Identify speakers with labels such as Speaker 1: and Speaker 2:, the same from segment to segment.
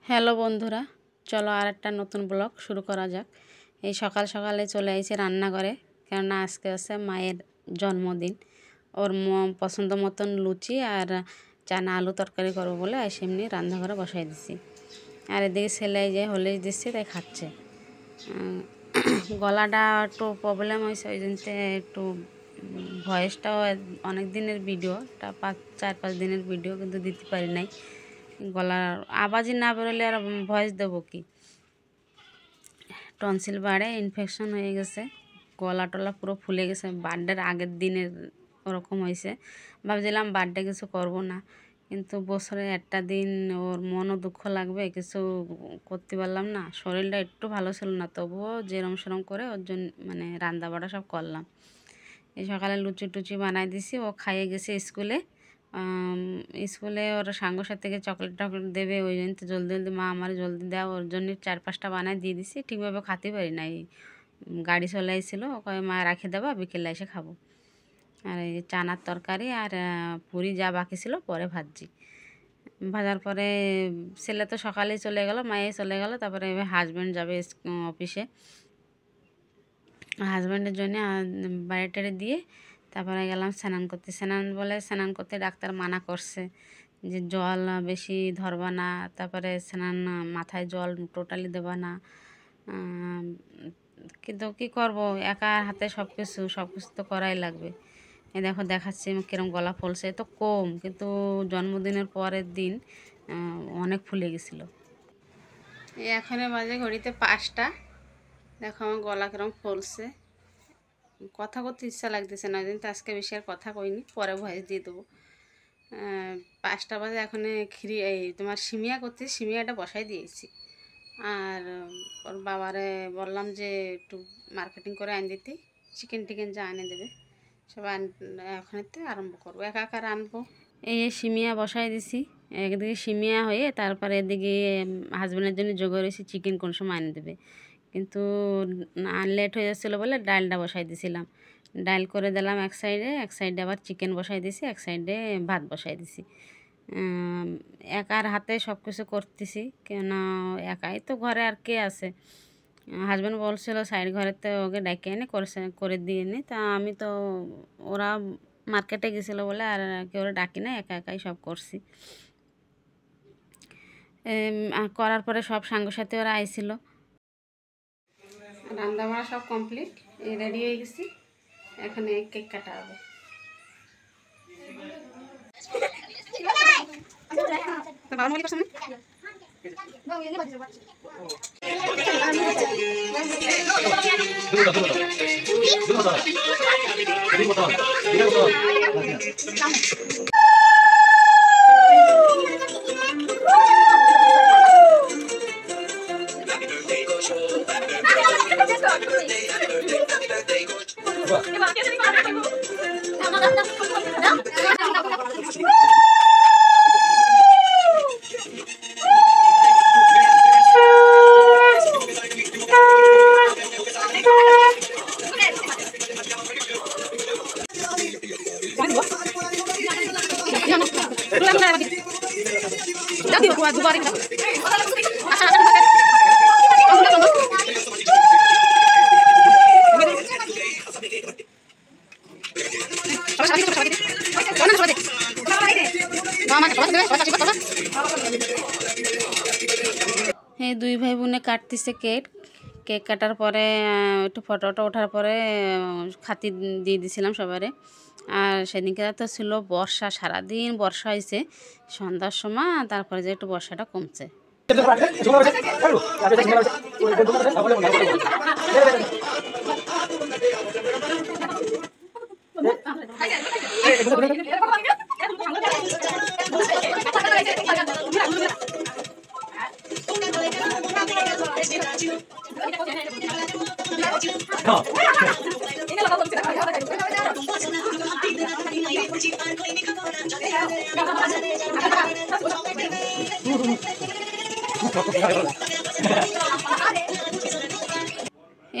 Speaker 1: Hello বন্ধুরা, চলো আর একটা নতুন ব্লগ শুরু করা যাক। এই সকাল সকালে চলে আইছি রান্নাঘরে, কেননা আজকে আছে মায়ের জন্মদিন। ওর পছন্দ মতন লুচি আর চানা আলু তরকারি করবো বলে এমনি রান্নাঘরে বসাই দিছি। আর এদিকে ছেলে যে হলিস দিচ্ছি, তাই খাচ্ছে। গলাটা একটু প্রবলেম হয়েছে, ওই জন্যতে একটু ভয়েসটাও অনেক দিনের ভিডিওটা 4-5 দিনের ভিডিও, কিন্তু দিতে পারি নাই। গলার আওয়াজই না বেরোলে আর ভয়েস দেবো কি। টনসিল বাড়ে, ইনফেকশন হয়ে গেছে, গলা টলা পুরো ফুলে গেছে। বার্থডের আগের দিনের ওরকম হয়েছে। ভাবছিলাম বার্থডে কিছু করব না, কিন্তু বছরে একটা দিন ওর মনও দুঃখ লাগবে, কিছু করতে পারলাম না। শরীরটা একটু ভালো ছিল না, তবুও যেরম সেরম করে ওর জন্য মানে রান্না বাড়া সব করলাম। এই সকালে লুচি টুচি বানাই দিছি, ও খাইয়ে গেছে স্কুলে। স্কুলে ওরা সাঙ্গ সাথীকে চকলেট টকলেট দেবে, ওই জন্য তো জলদি জলদি মা আমার জলদি দেওয়া, ওর জন্য 4-5টা বানায় দিয়ে দিছি। ঠিকভাবে খেতে পারি না, এই গাড়ি চলে আসছিলো, ওকে মা রাখে দেবা, বিকেলে এসে খাবো। আর এই চানার তরকারি আর পুরি যা বাকি ছিল পরে ভাজছি। ভাজার পরে ছেলে তো সকালেই চলে গেল, মায়ে চলে গেল। তারপরে হাজব্যান্ড যাবে অফিসে, হাজব্যান্ডের জন্য বাড়ি টাড়ি দিয়ে তারপরে গেলাম স্নান করতে। স্নান করতে ডাক্তার মানা করছে যে জল বেশি ধরবা না, তারপরে স্নান মাথায় জল টোটালি দেবা না। কিন্তু কী করব, একা হাতে সব কিছু তো করাই লাগবে। এই দেখো দেখাচ্ছি কীরকম গলা ফুলছে, তো কম, কিন্তু জন্মদিনের পরের দিন অনেক ফুলে গেছিলো। এই এখনে বাজে ঘড়িতে 5টা। দেখো আমার গলা কিরম ফুলছে, কথা করতে ইচ্ছা লাগতেছে না, কিন্তু আজকে বেশি আর কথা কইনি, পরে ভয়েস দিয়ে দেবো। 5টা বাজে, এখন এই তোমার সিমিয়া করতে, সিমিয়াটা বসাই দিয়েছি। আর ওর বাবারে বললাম যে একটু মার্কেটিং করে আন দিতে, চিকেন টিকেন যা এনে দেবে সব এখনতে আরম্ভ করবো, একা একা আনবো। এই সিমিয়া বসাই দিছি, একদিকে সিমিয়া হয়ে তারপরে এদিকে হাজব্যান্ডের জন্য জোগাড় হয়েছি চিকেন কোন সময় এনে দেবে। কিন্তু লেট হয়ে যাচ্ছিলো বলে ডালটা বসাই দিছিলাম। ডাল করে দিলাম এক সাইডে আবার চিকেন বসাই দিছি, এক সাইডে ভাত বসাই দিছি। একার হাতে সব কিছু করতেছি, কেন একাই তো ঘরে, আর কে আছে। হাজব্যান্ড বলছিল সাইড ঘরেতে ওকে ডেকে এনে করে দিয়ে নি, তা আমি তো ওরা মার্কেটে গেছিলো বলে আর কেউ ডাকি না, একা একাই সব করছি। করার পরে সব সাঙ্গ সাথী ওরা আইছিল, রান্না বাড়া সব কমপ্লিট, রেডি হয়ে গেছি। এখানে কেক কাটা হবে। এই দুই ভাই বোনে কাটতেছে কেক। কেক কাটার পরে একটু ফটোটা ওঠার পরে খাতি দিয়ে দিছিলাম সবারে। আর সেদিনকে তো ছিল বর্ষা, সারাদিন বর্ষা হয়েছে, সন্ধ্যার সময় তারপরে যে একটু বর্ষাটা কমছে।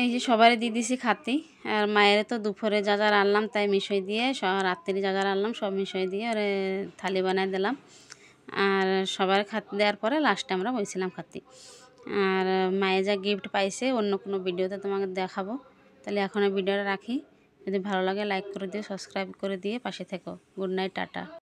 Speaker 1: এই যে সবাই দিয়ে দিছি খাতি, আর মায়ের তো দুপুরে যা যা রান্নাম তাই মিশিয়ে দিয়ে, রাত্রি যা যা রান্নাম সব মিশিয়ে দিয়ে ওরে থালি বানাই দিলাম। আর সবার খাতে দেওয়ার পরে লাস্টে আমরা বসেছিলাম খাতি। আর মায়ে যা গিফট পাইছে অন্য কোনো ভিডিওতে তোমাকে দেখাবো। তাহলে এখন ভিডিওটা রাখি। যদি ভালো লাগে লাইক করে দিও, সাবস্ক্রাইব করে দিয়ে পাশে থেকো। Good night, tata.